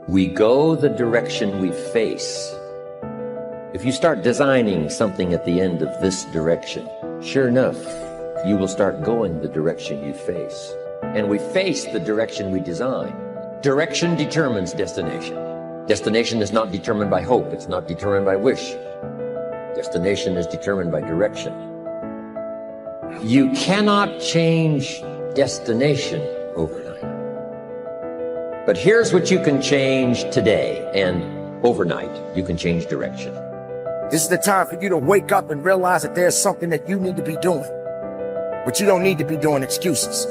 We go the direction we face. If you start designing something at the end of this direction, sure enough, you will start going the direction you face. And we face the direction we design. Direction determines destination. Destination is not determined by hope. It's not determined by wish. Destination is determined by direction. You cannot change destination overnight. But here's what you can change today, and overnight, you can change direction. This is the time for you to wake up and realize that there's something that you need to be doing. But you don't need to be doing excuses.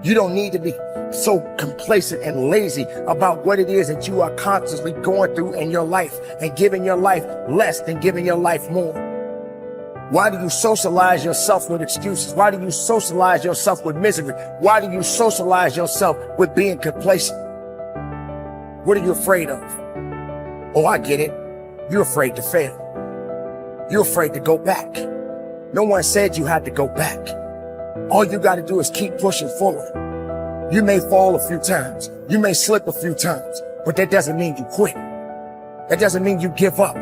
You don't need to be so complacent and lazy about what it is that you are constantly going through in your life and giving your life less than giving your life more. Why do you socialize yourself with excuses? Why do you socialize yourself with misery? Why do you socialize yourself with being complacent? What are you afraid of? Oh, I get it. You're afraid to fail. You're afraid to go back. No one said you had to go back. All you got to do is keep pushing forward. You may fall a few times. You may slip a few times, but that doesn't mean you quit. That doesn't mean you give up.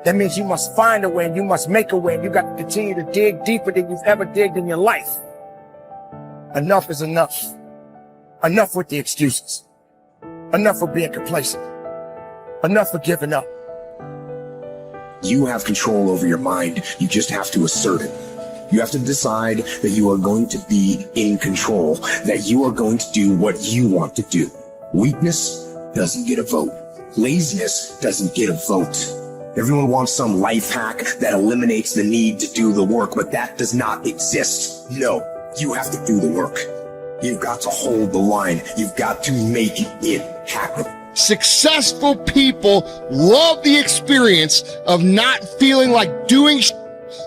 That means you must find a way and you must make a way, and you got to continue to dig deeper than you've ever digged in your life. Enough is enough. Enough with the excuses. Enough for being complacent. Enough for giving up. You have control over your mind. You just have to assert it. You have to decide that you are going to be in control, that you are going to do what you want to do. Weakness doesn't get a vote. Laziness doesn't get a vote. Everyone wants some life hack that eliminates the need to do the work, but that does not exist. No, you have to do the work. You've got to hold the line. You've got to make it happen. Successful people love the experience of not feeling like doing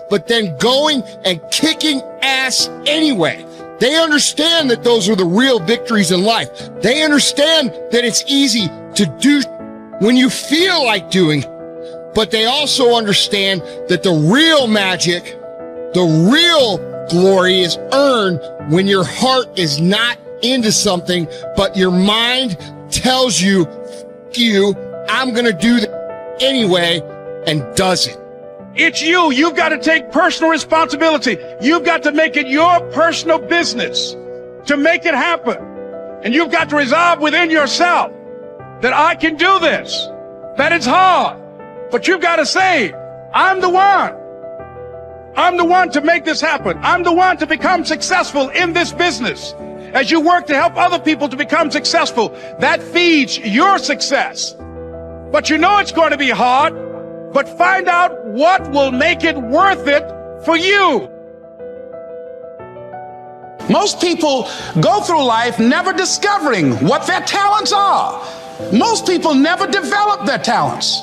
but then going and kicking ass anyway. They understand that those are the real victories in life. They understand that it's easy to do when you feel like doing, but they also understand that the real magic, the real glory is earned when your heart is not into something, but your mind tells you, I'm gonna do that anyway, and does it. It's you. You've got to take personal responsibility. You've got to make it your personal business to make it happen. And you've got to resolve within yourself that I can do this, that it's hard, but you've got to say, I'm the one. I'm the one to make this happen. I'm the one to become successful in this business. As you work to help other people to become successful, that feeds your success. But you know it's going to be hard, but find out what will make it worth it for you. Most people go through life never discovering what their talents are. Most people never develop their talents.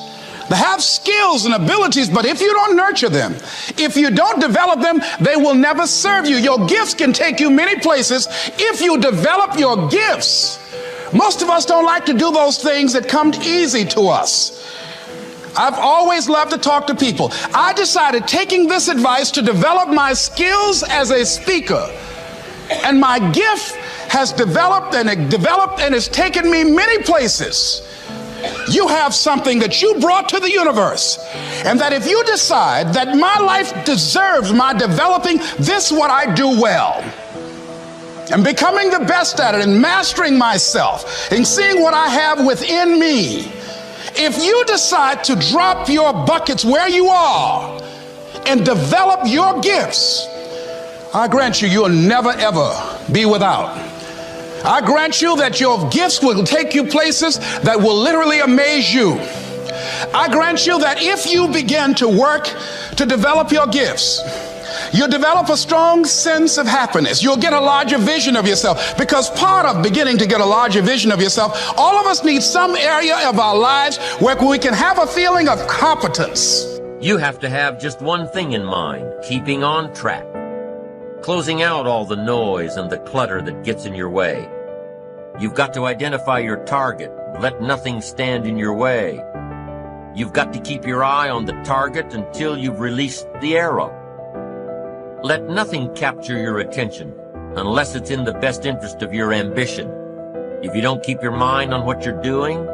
They have skills and abilities, but if you don't nurture them, if you don't develop them, they will never serve you. Your gifts can take you many places if you develop your gifts. Most of us don't like to do those things that come easy to us. I've always loved to talk to people. I decided, taking this advice, to develop my skills as a speaker. And my gift has developed and it's taken me many places. You have something that you brought to the universe, and that if you decide that my life deserves my developing this, what I do well, and becoming the best at it, and mastering myself, and seeing what I have within me, if you decide to drop your buckets where you are and develop your gifts, I grant you, you'll never ever be without. I grant you that your gifts will take you places that will literally amaze you. I grant you that if you begin to work to develop your gifts, you'll develop a strong sense of happiness. You'll get a larger vision of yourself, because part of beginning to get a larger vision of yourself, all of us need some area of our lives where we can have a feeling of competence. You have to have just one thing in mind: keeping on track. Closing out all the noise and the clutter that gets in your way. You've got to identify your target. Let nothing stand in your way. You've got to keep your eye on the target until you've released the arrow. Let nothing capture your attention unless it's in the best interest of your ambition. If you don't keep your mind on what you're doing,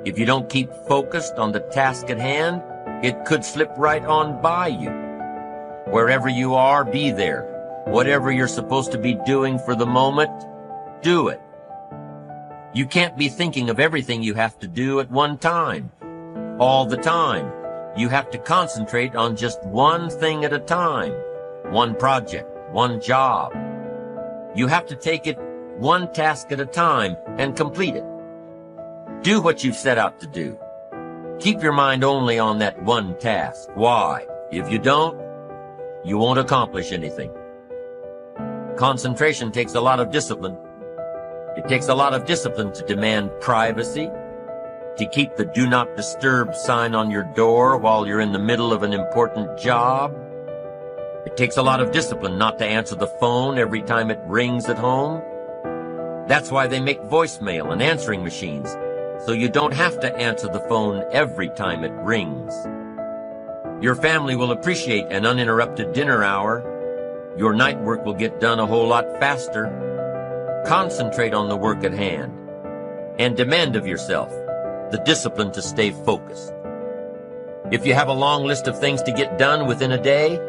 if you don't keep focused on the task at hand, it could slip right on by you. Wherever you are, be there. Whatever you're supposed to be doing for the moment, do it. You can't be thinking of everything you have to do at one time, all the time. You have to concentrate on just one thing at a time, one project, one job. You have to take it one task at a time and complete it. Do what you've set out to do. Keep your mind only on that one task. Why? If you don't, you won't accomplish anything. Concentration takes a lot of discipline. It takes a lot of discipline to demand privacy, to keep the do not disturb sign on your door while you're in the middle of an important job. It takes a lot of discipline not to answer the phone every time it rings at home. That's why they make voicemail and answering machines, so you don't have to answer the phone every time it rings. Your family will appreciate an uninterrupted dinner hour. Your night work will get done a whole lot faster. Concentrate on the work at hand and demand of yourself the discipline to stay focused. If you have a long list of things to get done within a day,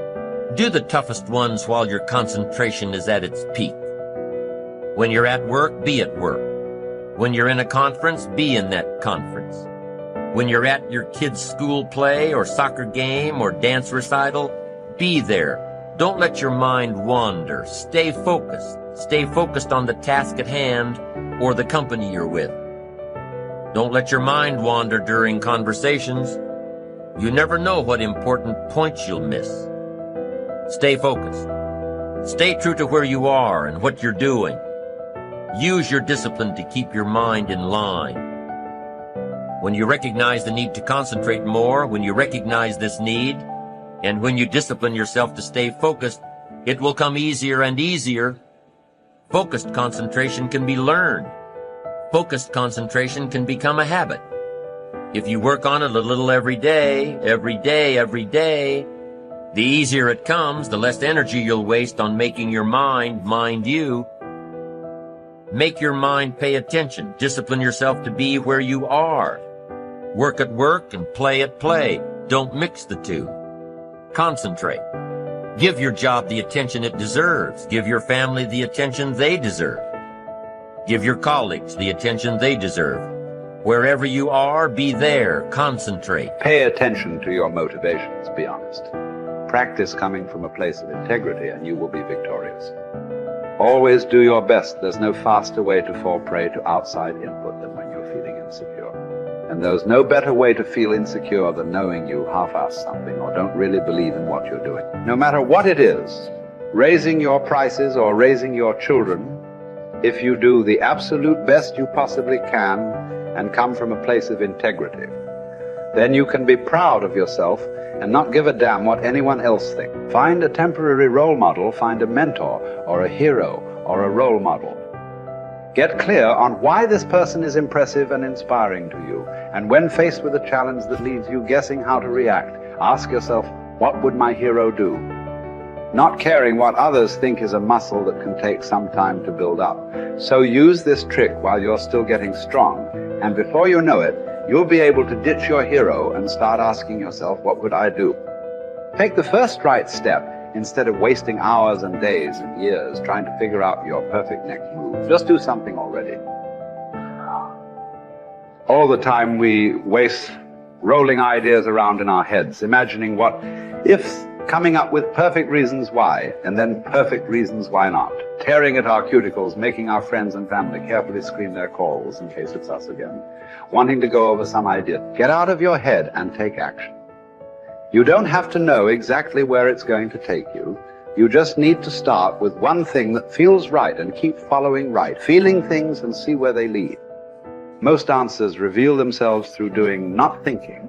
do the toughest ones while your concentration is at its peak. When you're at work, be at work. When you're in a conference, be in that conference. When you're at your kid's school play or soccer game or dance recital, be there. Don't let your mind wander. Stay focused. Stay focused on the task at hand or the company you're with. Don't let your mind wander during conversations. You never know what important points you'll miss. Stay focused. Stay true to where you are and what you're doing. Use your discipline to keep your mind in line. When you recognize the need to concentrate more, when you recognize this need, and when you discipline yourself to stay focused, it will come easier and easier. Focused concentration can be learned. Focused concentration can become a habit. If you work on it a little every day, the easier it comes, the less energy you'll waste on making your mind you. Make your mind pay attention. Discipline yourself to be where you are. Work at work and play at play. Don't mix the two. Concentrate. Give your job the attention it deserves. Give your family the attention they deserve. Give your colleagues the attention they deserve. Wherever you are, be there. Concentrate. Pay attention to your motivations, be honest. Practice coming from a place of integrity and you will be victorious. Always do your best. There's no faster way to fall prey to outside input than when you're feeling insecure. And there's no better way to feel insecure than knowing you half-ass something or don't really believe in what you're doing. No matter what it is, raising your prices or raising your children, if you do the absolute best you possibly can and come from a place of integrity, then you can be proud of yourself and not give a damn what anyone else thinks. Find a temporary role model, find a mentor or a hero or a role model. Get clear on why this person is impressive and inspiring to you. And when faced with a challenge that leaves you guessing how to react, ask yourself, what would my hero do? Not caring what others think is a muscle that can take some time to build up. So use this trick while you're still getting strong, and before you know it, you'll be able to ditch your hero and start asking yourself, what would I do? Take the first right step instead of wasting hours and days and years trying to figure out your perfect next move. Just do something already. All the time we waste rolling ideas around in our heads, imagining what if, coming up with perfect reasons why, and then perfect reasons why not. Tearing at our cuticles, making our friends and family carefully screen their calls in case it's us again. Wanting to go over some idea. Get out of your head and take action. You don't have to know exactly where it's going to take you. You just need to start with one thing that feels right and keep following right, feeling things and see where they lead. Most answers reveal themselves through doing, not thinking.